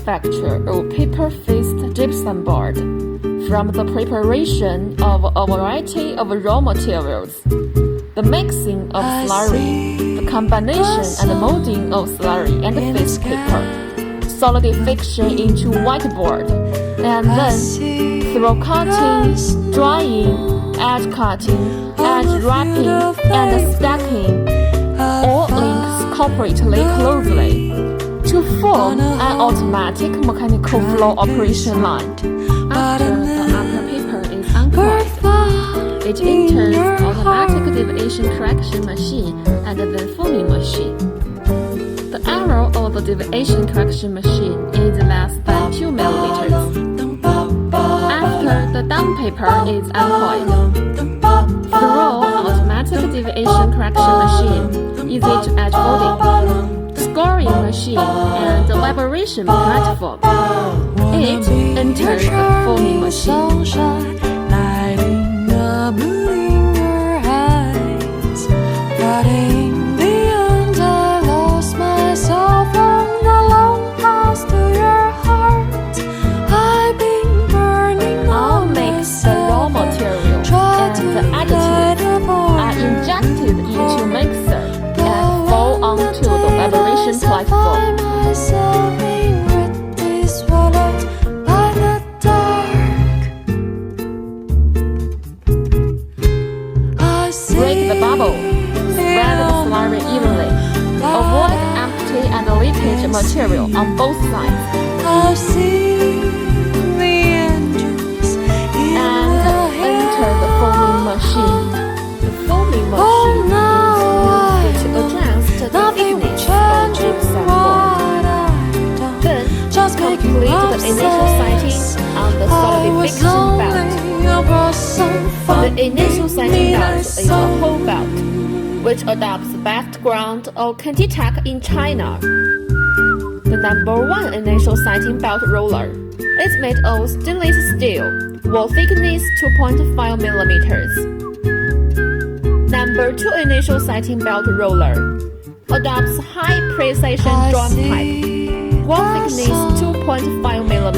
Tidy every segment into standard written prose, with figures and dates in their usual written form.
manufacture of paper-faced gypsum board from the preparation of a variety of raw materials, the mixing of slurry, the combination and molding of slurry and face paper, solidification into whiteboard, and then through cutting, drying, edge cutting, edge wrapping, and stacking, all linked cooperatively closely to form an automatic mechanical flow operation line. After the upper paper is uncoiled, it enters automatic deviation correction machine and then forming machine. The error of the deviation correction machine is less than 2 mm. After the down paper is uncoiled, through automatic deviation correction machine, easy to edge folding, scoring machine, and the vibration platform, it enters the forming machine. Platform. Break the bubble. Spread the slurry evenly. Avoid empty and leakage material on both sides. And enter the forming machine. The forming machine is used to adjust the thickness of gypsum board. Then complete the initial sighting on the solidification belt. The initial sighting belt is a whole belt, which adopts background or Candy-Tack in China. The number 1 initial sighting belt roller is made of stainless steel, wall thickness 2.5 mm. Number 2 initial sighting belt roller adopts high precision drum type, wall thickness 2.5 mm.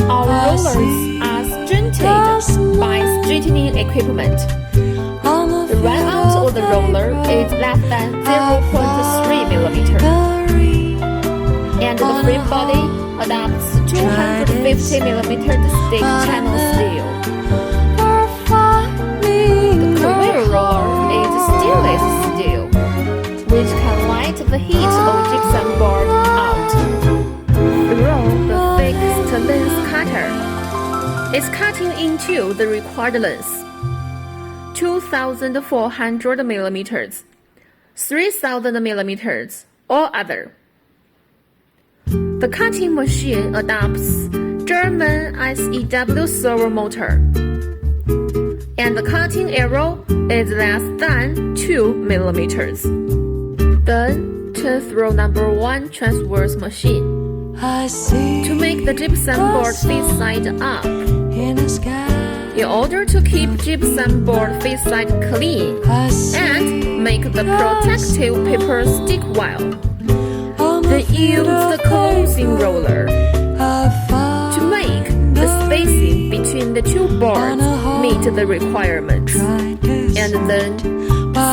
Our rollers are strengthened by straightening equipment. The runout of the roller is less than 0.3 mm, and the frame body adopts 250 mm stick channel steel. The conveyor roller is stainless steel, which can light the heat of gypsum board out. Through the fixed length cutter, it's cutting into the required length, 2,400 mm, 3,000 mm, or other. The cutting machine adopts German SEW servo motor, and the cutting arrow is less than 2 mm. Then turn through number 1 transverse machine to make the gypsum board face side up. In order to keep gypsum board face side clean and make the protective paper stick well, they use the closing roller to make the spacing between the two boards meet the requirements, and then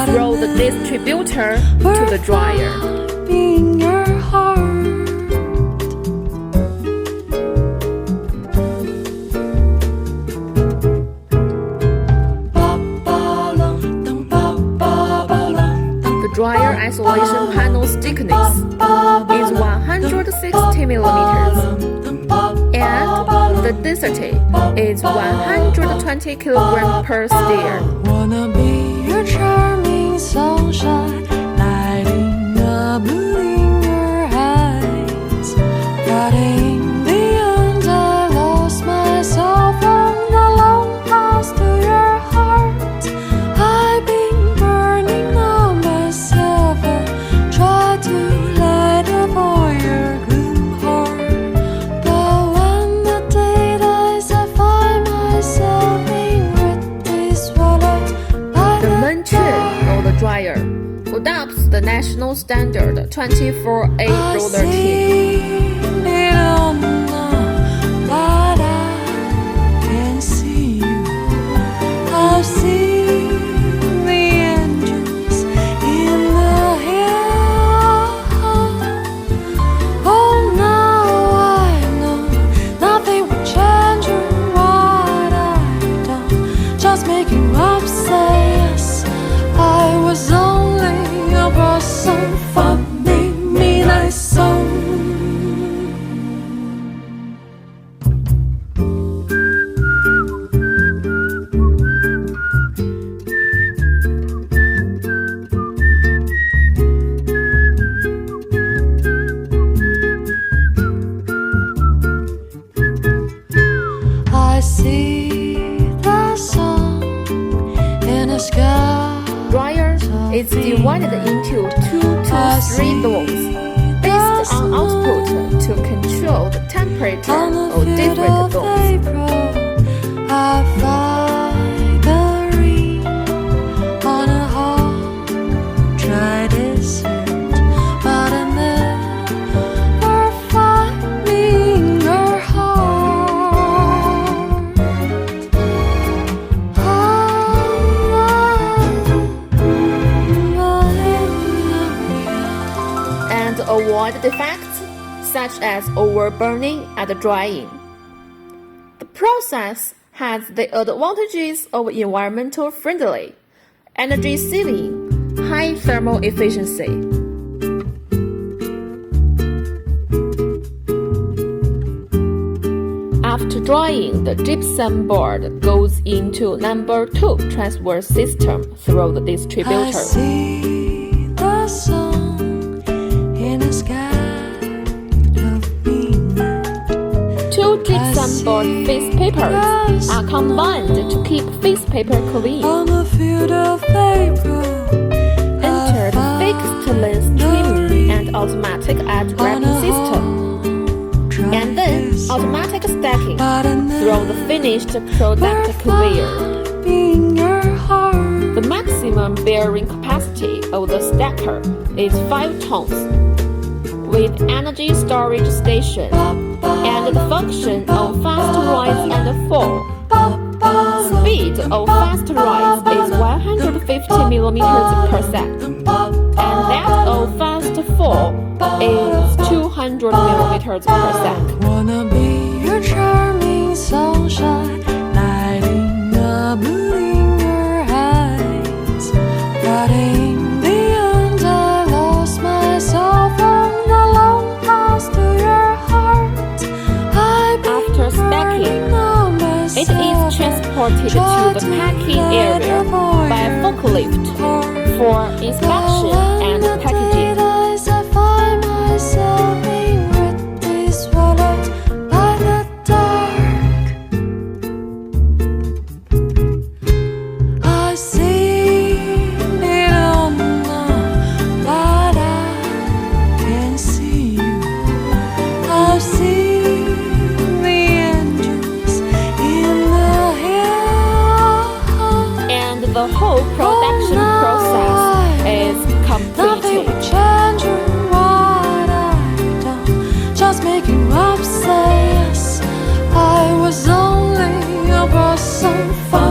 throw the distributor to the dryer. The dryer isolation panel's thickness is 160 mm, and the density is 120 kg per stair. Wanna be your charming sunshine, lighting up in your eyes. But in the end, I lost myself from the long path to your heart. I've been burning on myself, try to light up all your gloom heart. But when the day dies, I find myself being really swallowed by the dryer adopts the national standard 24A roller tip. I've seen the engines in the hill. Oh, now I know nothing will change what I've done. Just make you upset. Yes, I was only a person funding me nice song. I see the sun in the sky. Dryer is divided into 2 to 3 zones based on output to control the temperature of different zones. I find the ring on a hot dry desert, but I never find me in your heart. And avoid defects such as overburning and drying. The process has the advantages of environmental friendly, energy saving, high thermal efficiency. After drying, the gypsum board goes into number 2 transfer system through the I distributor. see the sun in the sky of midnight. 2 gypsum board face papers are combined to keep face paper clean. On the field of paper, Enter the fixed length trimming and automatic edge wrapping system, and then automatic stacking through the finished product conveyor. The maximum bearing capacity of the stacker is 5 tons, with energy storage station and the function of fast rise and fall. Speed of fast rise is 150 mm per second, and that of fast fall is 200 mm per second. Wanna be your charming sunshine, lighting a moon in your eyes. But in the end, I lost myself on the long path to your heart. After stacking, it is transported to the packing area by forklift for inspection and packaging. I find myself being wet, swallowed by the dark. I see it on the but I can see you. I've seen the engines in the hill. And the whole production process is Nothing completed. will change what I've done. Just make you upset. Yes, I was only a person for